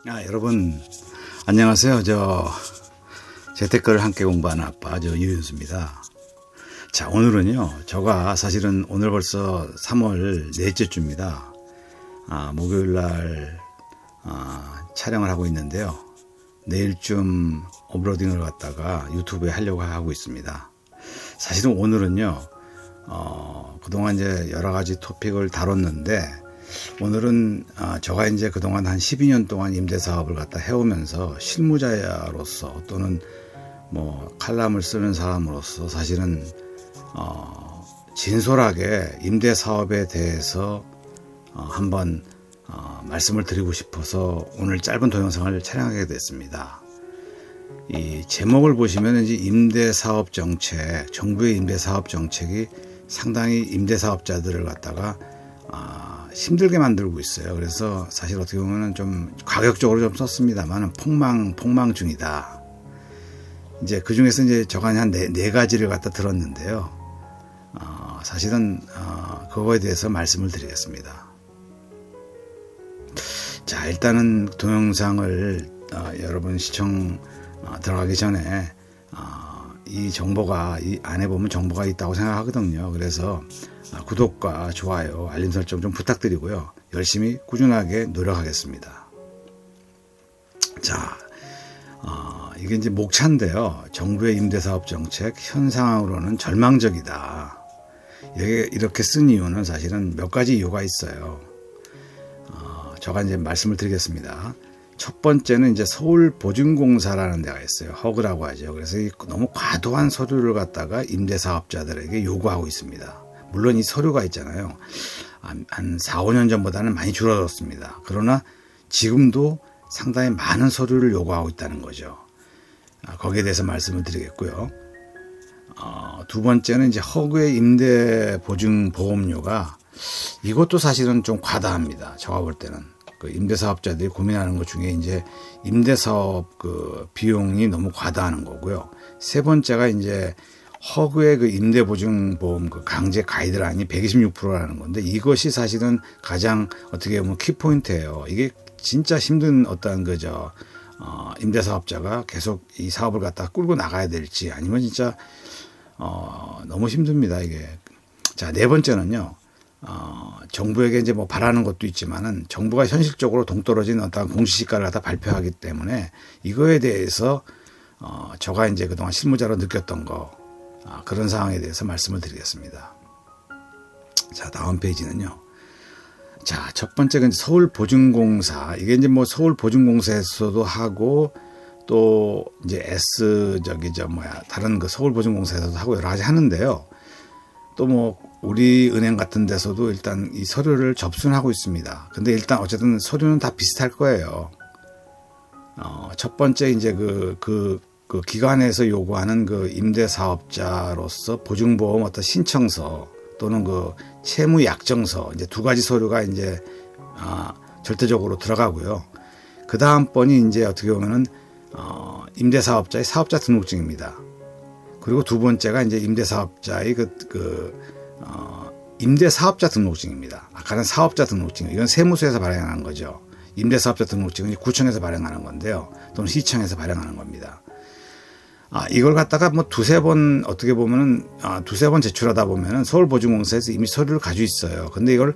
여러분 안녕하세요. 재테크를 함께 공부하는 아빠 유윤수입니다. 자, 오늘은요, 저가 사실은 오늘 벌써 3월 넷째 주입니다. 목요일날 촬영을 하고 있는데요, 내일쯤 업로딩을 갖다가 유튜브에 하려고 하고 있습니다. 사실은 오늘은요, 그동안 이제 여러 가지 토픽을 다뤘는데, 오늘은 저가 이제 그동안 한 12년 동안 임대사업을 갖다 해오면서 실무자로서 또는 뭐 칼럼을 쓰는 사람으로서 사실은 진솔하게 임대사업에 대해서 한번 말씀을 드리고 싶어서 오늘 짧은 동영상을 촬영하게 됐습니다. 이 제목을 보시면 이제 임대사업 정책, 정부의 임대사업 정책이 상당히 임대사업자들을 갖다가 힘들게 만들고 있어요. 그래서 사실 어떻게 보면 좀 가격적으로 좀 썼습니다만 폭망 중이다. 이제 그 중에서 이제 저가 한 네 가지를 갖다 들었는데요. 사실은 그거에 대해서 말씀을 드리겠습니다. 자, 일단은 동영상을 여러분 시청 들어가기 전에 이 정보가 이 안에 보면 정보가 있다고 생각하거든요. 그래서 구독과 좋아요, 알림 설정 좀 부탁드리고요. 열심히 꾸준하게 노력하겠습니다. 자, 이게 이제 목차인데요. 정부의 임대사업 정책 현 상황으로는 절망적이다. 이렇게 쓴 이유는 사실은 몇 가지 이유가 있어요. 제가 이제 말씀을 드리겠습니다. 첫 번째는 이제 서울보증공사라는 데가 있어요. 허그라고 하죠. 그래서 너무 과도한 서류를 갖다가 임대사업자들에게 요구하고 있습니다. 물론 이 서류가 있잖아요. 한 4, 5년 전보다는 많이 줄어들었습니다. 그러나 지금도 상당히 많은 서류를 요구하고 있다는 거죠. 거기에 대해서 말씀을 드리겠고요. 두 번째는 이제 허그의 임대보증보험료가 이것도 사실은 좀 과다합니다. 제가 볼 때는. 그 임대사업자들이 고민하는 것 중에 이제 임대사업 그 비용이 너무 과다하는 거고요. 세 번째가 이제 허그의 그 임대보증보험 그 강제 가이드라인이 126%라는 건데, 이것이 사실은 가장 어떻게 보면 키포인트예요. 이게 진짜 힘든 어떤 임대사업자가 계속 이 사업을 갖다 끌고 나가야 될지 아니면 진짜 너무 힘듭니다, 이게. 자, 네 번째는요. 정부에게 이제 뭐 바라는 것도 있지만은 정부가 현실적으로 동떨어진 어떤 공시지가를 갖다 발표하기 때문에 이거에 대해서 제가 이제 그동안 실무자로 느꼈던 그런 상황에 대해서 말씀을 드리겠습니다. 자, 다음 페이지는요. 자, 첫 번째가 이제 서울보증공사. 이게 이제 뭐 서울보증공사에서도 하고 또 이제 다른 그 서울보증공사에서도 하고 여러 가지 하는데요. 또 뭐 우리 은행 같은 데서도 일단 이 서류를 접수는 하고 있습니다. 근데 일단 어쨌든 서류는 다 비슷할 거예요. 첫 번째 이제 그 기관에서 요구하는 그 임대사업자로서 보증보험 어떤 신청서 또는 그 채무약정서, 이제 두 가지 서류가 이제 절대적으로 들어가고요. 그 다음 번이 이제 어떻게 보면은 임대사업자의 사업자 등록증입니다. 그리고 두 번째가 이제 임대사업자의 임대사업자 등록증입니다. 아까는 사업자 등록증, 이건 세무서에서 발행하는 거죠. 임대사업자 등록증은 구청에서 발행하는 건데요, 또는 시청에서 발행하는 겁니다. 이걸 갖다가 뭐 두세 번 어떻게 보면은 두세 번 제출하다 보면은 서울보증공사에서 이미 서류를 가지고 있어요. 근데 이걸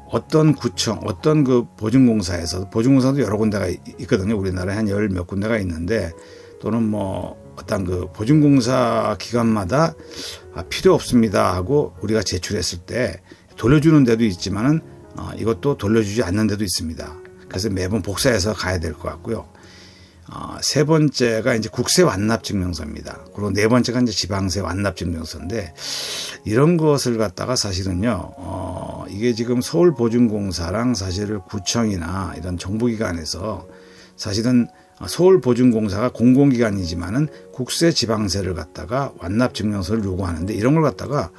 어떤 구청, 어떤 그 보증공사도 여러 군데가 있거든요. 우리나라에 한 열 몇 군데가 있는데, 또는 뭐 어떤 그 보증공사 기관마다 필요 없습니다 하고 우리가 제출했을 때 돌려주는 데도 있지만은 이것도 돌려주지 않는 데도 있습니다. 그래서 매번 복사해서 가야 될 것 같고요. 세 번째가 이제 국세 완납 증명서입니다. 그리고 네 번째가 이제 지방세 완납 증명서인데, 이런 것을 갖다가 사실은요, 이게 지금 서울보증공사랑 사실 구청이나 이런 정부기관에서 사실은 서울보증공사가 공공기관이지만은 국세 지방세를 갖다가 완납 증명서를 요구하는데, 이런 걸 갖다가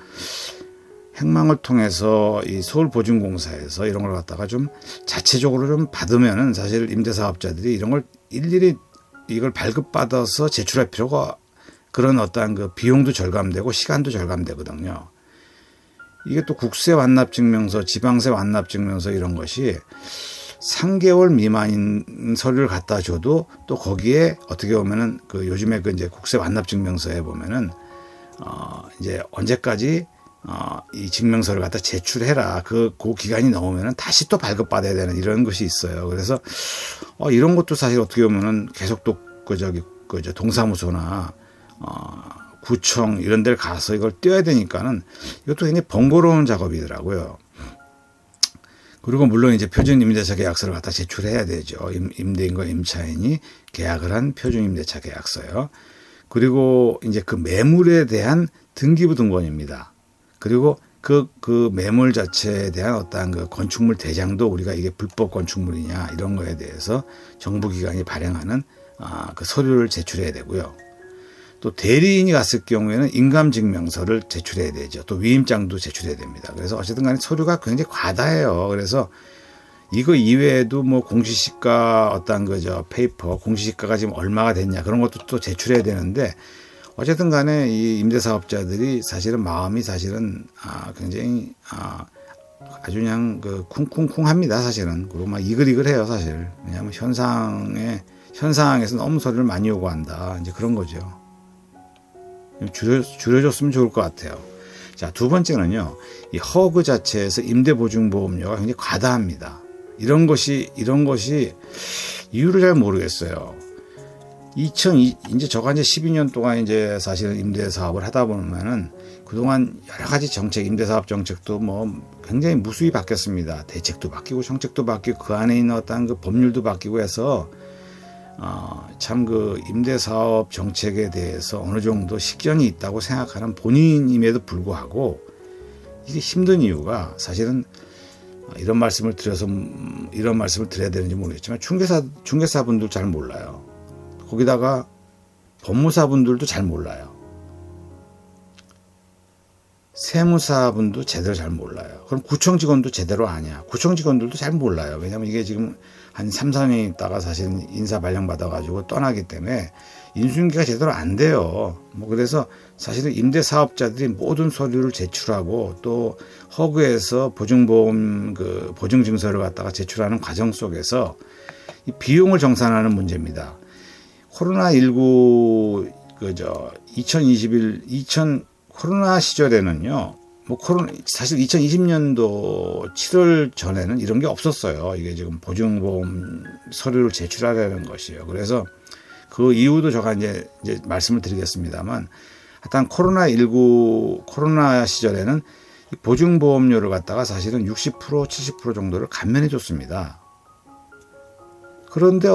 행망을 통해서 이 서울보증공사에서 이런 걸 갖다가 좀 자체적으로 좀 받으면은 사실 임대사업자들이 이런 걸 일일이 이걸 발급받아서 제출할 필요가, 그런 어떠한 그 비용도 절감되고 시간도 절감되거든요. 이게 또 국세 완납 증명서, 지방세 완납 증명서 이런 것이 3개월 미만인 서류를 갖다 줘도 또 거기에 어떻게 보면은 그 요즘에 그 이제 국세 완납증명서에 보면은 이제 언제까지 이 증명서를 갖다 제출해라. 그 기간이 넘으면은 다시 또 발급받아야 되는 이런 것이 있어요. 그래서 이런 것도 사실 어떻게 보면은 계속 또 동사무소나 구청 이런 데를 가서 이걸 떼야 되니까는 이것도 굉장히 번거로운 작업이더라고요. 그리고 물론 이제 표준 임대차 계약서를 갖다 제출해야 되죠. 임대인과 임차인이 계약을 한 표준 임대차 계약서요. 그리고 이제 그 매물에 대한 등기부 등본입니다. 그리고 그 매물 자체에 대한 어떠한 그 건축물 대장도 우리가 이게 불법 건축물이냐 이런 거에 대해서 정부기관이 발행하는 그 서류를 제출해야 되고요. 또 대리인이 갔을 경우에는 인감증명서를 제출해야 되죠. 또 위임장도 제출해야 됩니다. 그래서 어쨌든 간에 서류가 굉장히 과다해요. 그래서 이거 이외에도 뭐 공시시가 어떤 페이퍼 공시시가가 지금 얼마가 됐냐 그런 것도 또 제출해야 되는데 어쨌든 간에 이 임대사업자들이 사실은 마음이 사실은 굉장히 아주 그냥 쿵쿵쿵합니다. 사실은. 그리고 막 이글이글해요. 사실. 왜냐하면 현상에서 너무 서류를 많이 요구한다. 이제 그런 거죠. 줄여줬으면 좋을 것 같아요. 자, 두 번째는요. 이 허그 자체에서 임대보증보험료가 굉장히 과다합니다. 이런 것이 이유를 잘 모르겠어요. 이제 저가 이제 12년 동안 이제 사실은 임대 사업을 하다 보면은 그동안 여러 가지 정책, 임대사업 정책도 뭐 굉장히 무수히 바뀌었습니다. 대책도 바뀌고 정책도 바뀌고 그 안에 있는 어떤 그 법률도 바뀌고 해서 참 그 임대사업 정책에 대해서 어느 정도 식견이 있다고 생각하는 본인임에도 불구하고 이게 힘든 이유가 사실은 이런 말씀을 드려야 되는지 모르겠지만 중개사분들 잘 몰라요. 거기다가 법무사분들도 잘 몰라요. 세무사분도 제대로 잘 몰라요. 그럼 구청 직원도 제대로 아냐? 구청 직원들도 잘 몰라요. 왜냐하면 이게 지금 한 3, 4년 있다가 사실은 인사 발령 받아가지고 떠나기 때문에 인수인계가 제대로 안 돼요. 뭐 그래서 사실은 임대사업자들이 모든 서류를 제출하고 또 허그에서 보증보험 보증증서를 갖다가 제출하는 과정 속에서 이 비용을 정산하는 문제입니다. 코로나19 코로나 시절에는요. 사실 2020년도 7월 전에는 이런 게 없었어요. 이게 지금 보증보험 서류를 제출하려는 것이요. 그래서 그 이유도 제가 이제 말씀을 드리겠습니다만, 하여튼 코로나 시절에는 보증보험료를 갖다가 사실은 60%, 70% 정도를 감면해 줬습니다. 그런데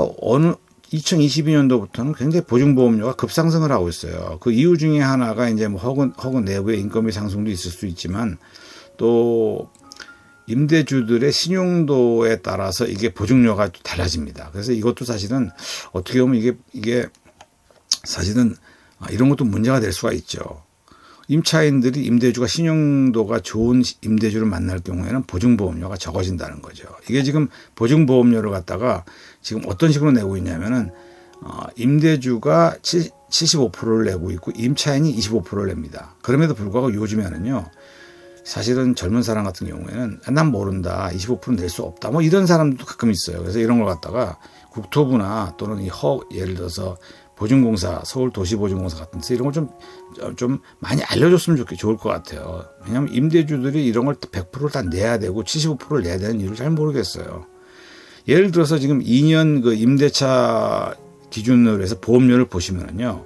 2022년도부터는 굉장히 보증보험료가 급상승을 하고 있어요. 그 이유 중에 하나가 이제 뭐 혹은 내부의 인건비 상승도 있을 수 있지만 또 임대주들의 신용도에 따라서 이게 보증료가 또 달라집니다. 그래서 이것도 사실은 어떻게 보면 이게 사실은 이런 것도 문제가 될 수가 있죠. 임차인들이 임대주가 신용도가 좋은 임대주를 만날 경우에는 보증보험료가 적어진다는 거죠. 이게 지금 보증보험료를 갖다가 지금 어떤 식으로 내고 있냐면은 임대주가 75%를 내고 있고 임차인이 25%를 냅니다. 그럼에도 불구하고 요즘에는요. 사실은 젊은 사람 같은 경우에는 난 모른다. 25% 낼 수 없다. 뭐 이런 사람도 가끔 있어요. 그래서 이런 걸 갖다가 국토부나 또는 예를 들어서 보증공사, 서울도시보증공사 같은 데서 이런 걸 좀 많이 알려줬으면 좋을 것 같아요. 왜냐하면 임대주들이 이런 걸 100%를 다 내야 되고 75%를 내야 되는 이유를 잘 모르겠어요. 예를 들어서 지금 2년 그 임대차 기준으로 해서 보험료를 보시면은요.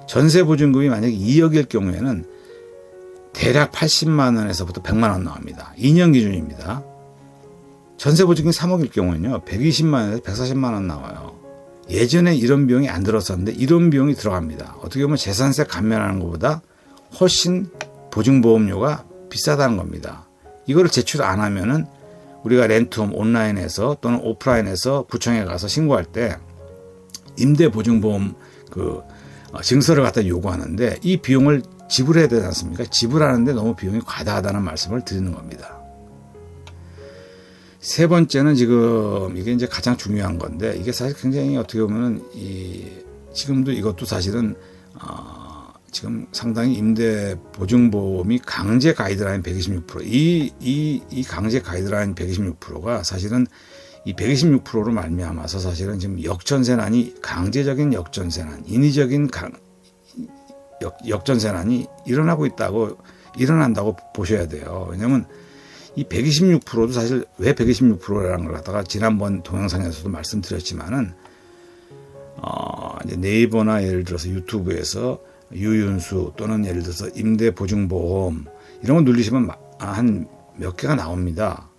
전세 보증금이 만약에 2억일 경우에는 대략 80만 원에서부터 100만 원 나옵니다. 2년 기준입니다. 전세 보증금이 3억일 경우에는요. 120만 원에서 140만 원 나와요. 예전에 이런 비용이 안 들었었는데 이런 비용이 들어갑니다. 어떻게 보면 재산세 감면하는 것보다 훨씬 보증보험료가 비싸다는 겁니다. 이거를 제출 안 하면은 우리가 렌트홈 온라인에서 또는 오프라인에서 구청에 가서 신고할 때 임대보증보험 증서를 갖다 요구하는데 이 비용을 지불해야 되지 않습니까? 지불하는데 너무 비용이 과다하다는 말씀을 드리는 겁니다. 세 번째는 지금 이게 이제 가장 중요한 건데 이게 사실 굉장히 어떻게 보면은 지금도 이것도 사실은 지금 상당히 임대 보증보험이 강제 가이드라인 126% 이 강제 가이드라인 126%가 사실은 이 126%로 말미암아서 사실은 지금 역전세난이 강제적인 역전세난, 인위적인 역전세난이 일어난다고 보셔야 돼요. 왜냐하면 이 126%도 사실 왜 126%라는 걸 갖다가 지난번 동영상에서도 말씀드렸지만은 이제 네이버나 예를 들어서 유튜브에서 유윤수 또는 예를 들어서 임대보증보험 이런 거 누르시면 한 몇 개가 나옵니다.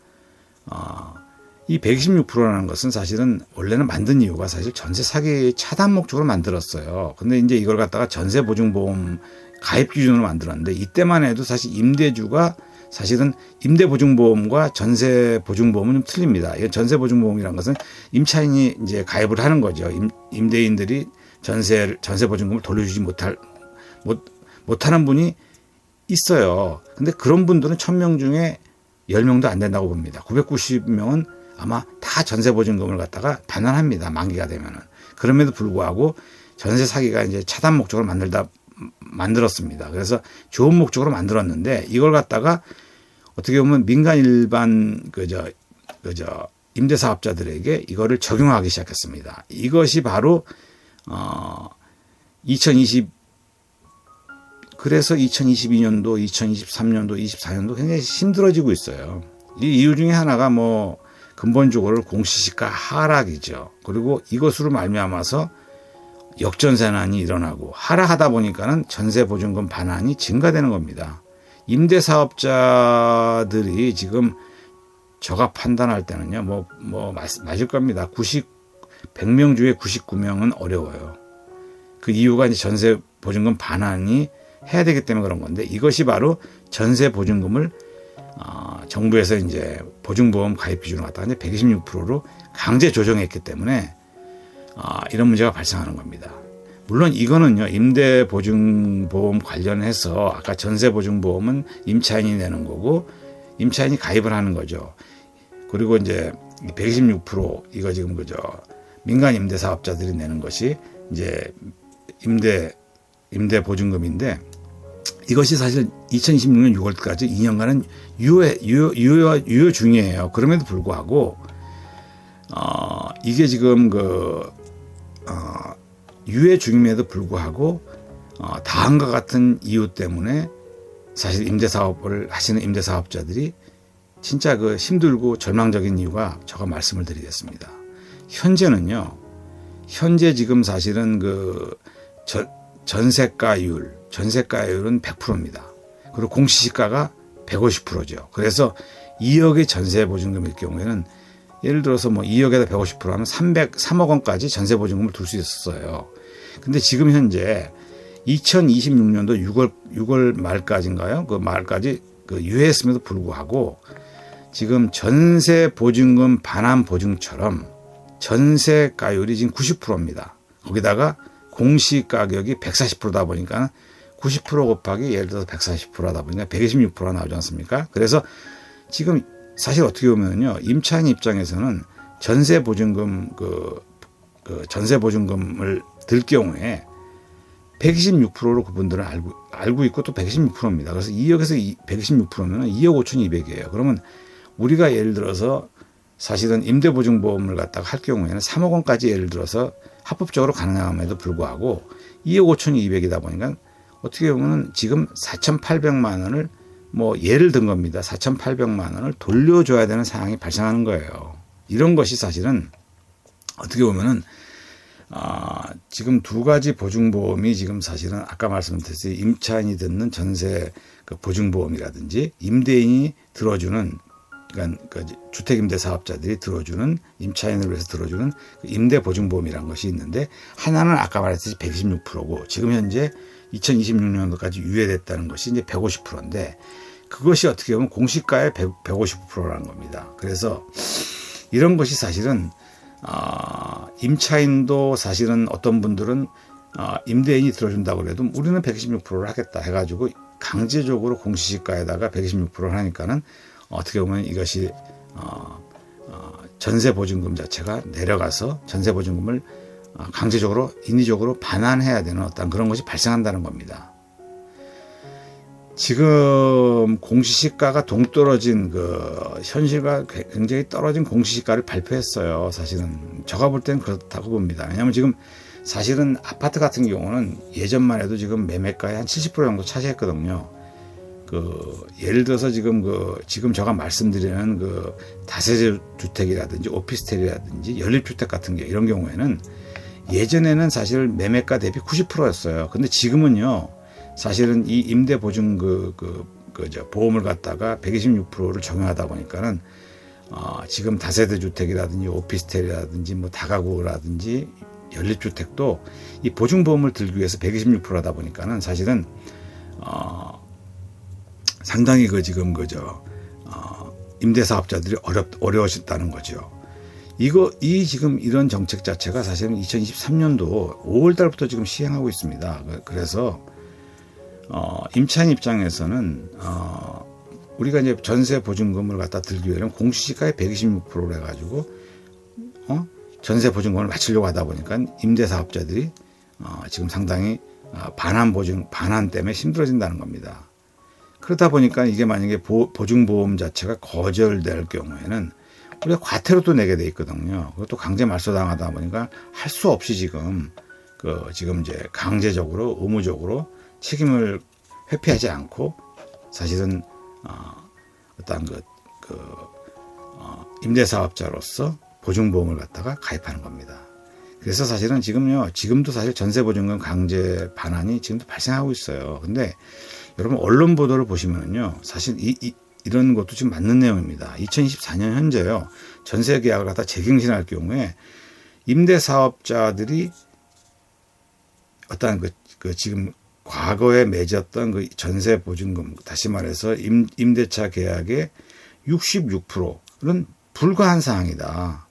이 126%라는 것은 사실은 원래는 만든 이유가 사실 전세 사기 차단 목적으로 만들었어요. 근데 이제 이걸 갖다가 전세보증보험 가입 기준으로 만들었는데 이때만 해도 사실 임대주가 사실은 임대보증보험과 전세보증보험은 좀 틀립니다. 이 전세보증보험이라는 것은 임차인이 이제 가입을 하는 거죠. 임대인들이 전세보증금을 돌려주지 못하는 분이 있어요. 근데 그런 분들은 1000명 중에 10명도 안 된다고 봅니다. 990명은 아마 다 전세보증금을 갖다가 반환합니다. 만기가 되면은. 그럼에도 불구하고 전세 사기가 이제 차단 목적으로 만들었습니다. 그래서 좋은 목적으로 만들었는데 이걸 갖다가 어떻게 보면 민간 일반 임대사업자들에게 이거를 적용하기 시작했습니다. 이것이 바로 2022년도, 2023년도, 24년도 굉장히 힘들어지고 있어요. 이 이유 중에 하나가 뭐 근본적으로 공시지가 하락이죠. 그리고 이것으로 말미암아서 역전세난이 일어나고 하락하다 보니까는 전세보증금 반환이 증가되는 겁니다. 임대사업자들이 지금 저가 판단할 때는요, 맞을 겁니다. 100명 중에 99명은 어려워요. 그 이유가 이제 전세보증금 반환이 해야 되기 때문에 그런 건데 이것이 바로 전세보증금을 정부에서 이제 보증보험 가입 비중을 갖다가 이제 126%로 강제 조정했기 때문에 이런 문제가 발생하는 겁니다. 물론 이거는요, 임대보증보험 관련해서 아까 전세보증보험은 임차인이 내는 거고 임차인이 가입을 하는 거죠. 그리고 이제 126% 이거 지금 민간 임대사업자들이 내는 것이 이제 임대보증금인데 이것이 사실 2026년 6월까지 2년간은 유효 중이에요. 그럼에도 불구하고 이게 지금 유예 중임에도 불구하고 다음과 같은 이유 때문에 사실 임대사업을 하시는 임대사업자들이 진짜 힘들고 절망적인 이유가 제가 말씀을 드리겠습니다. 현재 지금 사실은 전세가율은 100%입니다. 그리고 공시지가가 150%죠. 그래서 2억의 전세보증금일 경우에는 예를 들어서 2억에다 150% 하면 3억 원까지 전세보증금을 둘 수 있었어요. 근데 지금 현재 2026년도 6월 말까지인가요? 그 말까지 유예했음에도 불구하고 지금 전세보증금 반환 보증처럼 전세가율이 지금 90%입니다. 거기다가 공시가격이 140%다 보니까 90% 곱하기 예를 들어서 140% 하다 보니까 126%가 나오지 않습니까? 그래서 지금 사실 어떻게 보면요, 임차인 입장에서는 전세보증금 전세보증금을 들 경우에 126%로 그분들은 알고 있고 또 126%입니다. 그래서 2억에서 126%면 2억 5,200이에요. 그러면 우리가 예를 들어서 사실은 임대보증보험을 갖다가 할 경우에는 3억 원까지 예를 들어서 합법적으로 가능함에도 불구하고 2억 5,200이다 보니까 어떻게 보면 지금 4,800만 원을 예를 든 겁니다. 4,800만 원을 돌려줘야 되는 상황이 발생하는 거예요. 이런 것이 사실은 어떻게 보면은 지금 두 가지 보증보험이 지금 사실은 아까 말씀드렸듯이 임차인이 듣는 전세 보증보험이라든지 임대인이 들어주는 그러니까 주택임대사업자들이 들어주는 임차인을 위해서 들어주는 임대보증보험이라는 것이 있는데 하나는 아까 말했듯이 126%고 지금 현재 2026년도까지 유예됐다는 것이 이제 150%인데 그것이 어떻게 보면 공시가의 150%라는 겁니다. 그래서 이런 것이 사실은 임차인도 사실은 어떤 분들은 임대인이 들어준다고 해도 우리는 126%를 하겠다 해가지고 강제적으로 공시지가에다가 126%를 하니까는 어떻게 보면 이것이 전세보증금 자체가 내려가서 전세보증금을 강제적으로 인위적으로 반환해야 되는 어떤 그런 것이 발생한다는 겁니다. 지금 공시시가가 동떨어진 현실과 굉장히 떨어진 공시시가를 발표했어요. 사실은 제가 볼 때는 그렇다고 봅니다. 왜냐하면 지금 사실은 아파트 같은 경우는 예전만 해도 지금 매매가의 한 70% 정도 차지했거든요. 예를 들어서 지금 제가 말씀드리는 다세대 주택이라든지 오피스텔이라든지 연립주택 같은 게 이런 경우에는 예전에는 사실 매매가 대비 90%였어요. 근데 지금은요, 사실은 이 임대 보증 보험을 갖다가 126%를 적용하다 보니까는 지금 다세대 주택이라든지 오피스텔이라든지 뭐 다가구라든지 연립주택도 이 보증보험을 들기 위해서 126%하다 보니까는 사실은 상당히 임대사업자들이 어려워졌다는 거죠. 지금 이런 정책 자체가 사실은 2023년도 5월 달부터 지금 시행하고 있습니다. 그래서 임차인 입장에서는 우리가 이제 전세 보증금을 갖다 들기 위해서는 공시지가의 126%를 해가지고 전세 보증금을 맞추려고 하다 보니까 임대사업자들이 지금 상당히 반환 때문에 힘들어진다는 겁니다. 그러다 보니까 이게 만약에 보증보험 자체가 거절될 경우에는 우리가 과태료도 내게 돼 있거든요. 그것도 강제 말소당하다 보니까 할 수 없이 지금 이제 강제적으로 의무적으로 책임을 회피하지 않고 사실은 어떤 임대사업자로서 보증보험을 갖다가 가입하는 겁니다. 그래서 사실은 지금도 사실 전세보증금 강제 반환이 지금도 발생하고 있어요. 근데 여러분 언론 보도를 보시면요, 사실 이런 것도 지금 맞는 내용입니다. 2024년 현재요, 전세 계약을 갖다 재갱신할 경우에 임대사업자들이 어떤 지금 과거에 맺었던 전세 보증금, 다시 말해서 임대차 계약의 66%는 불가한 사항이다.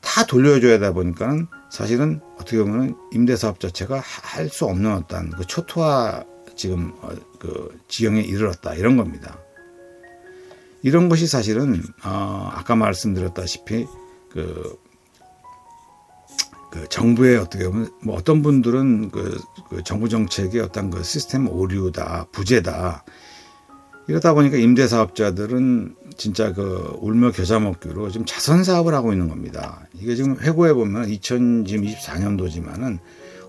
다 돌려줘야 하다 보니까는 사실은 어떻게 보면 임대사업 자체가 할 수 없는 어떤 초토화 지금 지경에 이르렀다, 이런 겁니다. 이런 것이 사실은 아까 말씀드렸다시피 정부의 어떻게 보면 어떤 분들은 정부 정책의 어떤 시스템 오류다, 부재다, 이러다 보니까 임대사업자들은 진짜 울며 겨자 먹기로 지금 자선 사업을 하고 있는 겁니다. 이게 지금 회고해 보면 2024년도지만은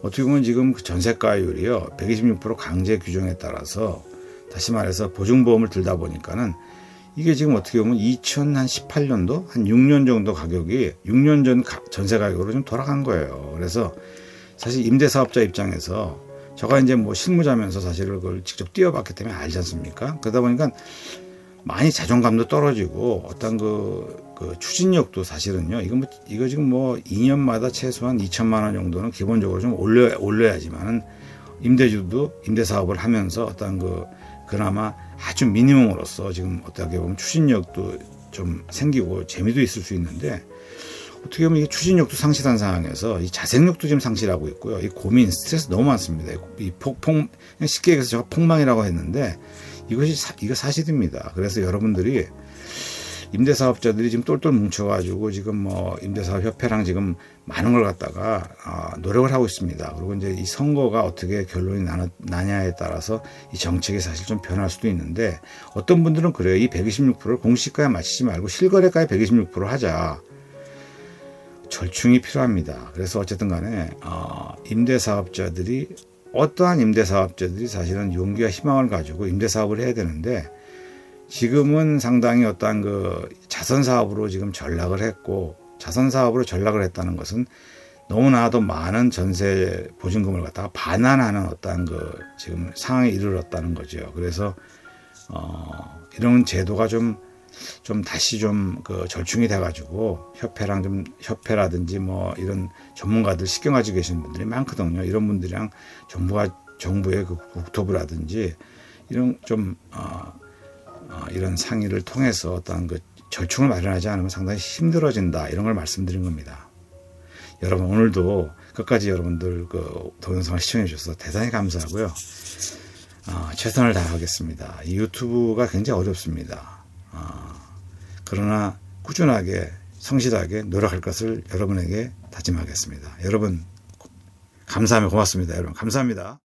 어떻게 보면 지금 전세가율이요 126% 강제 규정에 따라서, 다시 말해서 보증보험을 들다 보니까는 이게 지금 어떻게 보면 2018년도 한 6년 정도 가격이 6년 전 전세 가격으로 좀 돌아간 거예요. 그래서 사실 임대사업자 입장에서 제가 이제 실무자면서 사실 그걸 직접 뛰어봤기 때문에 알지 않습니까? 그러다 보니까 많이 자존감도 떨어지고 어떤 추진력도 사실은요, 이거 지금 2년마다 최소한 2천만 원 정도는 기본적으로 좀 올려야지만은 임대주도 임대사업을 하면서 어떤 그나마 아주 미니멈으로서 지금 어떻게 보면 추진력도 좀 생기고 재미도 있을 수 있는데, 어떻게 보면 이 추진력도 상실한 상황에서 이 자생력도 지금 상실하고 있고요. 이 고민, 스트레스 너무 많습니다. 쉽게 얘기해서 제가 폭망이라고 했는데 이거 사실입니다. 그래서 여러분들이 임대사업자들이 지금 똘똘 뭉쳐가지고 지금 임대사업협회랑 지금 많은 걸 갖다가 노력을 하고 있습니다. 그리고 이제 이 선거가 어떻게 결론이 나냐에 따라서 이 정책이 사실 좀 변할 수도 있는데, 어떤 분들은 그래요. 이 126%를 공시가에 맞추지 말고 실거래가에 126% 하자. 절충이 필요합니다. 그래서 어쨌든 간에 어떠한 임대사업자들이 사실은 용기와 희망을 가지고 임대사업을 해야 되는데, 지금은 상당히 어떠한 자선사업으로 지금 전락을 했고, 자선사업으로 전락을 했다는 것은 너무나도 많은 전세 보증금을 갖다가 반환하는 어떠한 지금 상황에 이르렀다는 거죠. 그래서 이런 제도가 좀 다시 절충이 돼가지고 협회라든지 이런 전문가들 신경 가지고 계시는 분들이 많거든요. 이런 분들이랑 정부의 국토부라든지 이런 이런 상의를 통해서 어떤 절충을 마련하지 않으면 상당히 힘들어진다, 이런 걸 말씀드린 겁니다. 여러분, 오늘도 끝까지 여러분들 동영상을 시청해 주셔서 대단히 감사하고요. 최선을 다하겠습니다. 이 유튜브가 굉장히 어렵습니다. 그러나 꾸준하게 성실하게 노력할 것을 여러분에게 다짐하겠습니다. 여러분, 감사하며 고맙습니다. 여러분, 감사합니다.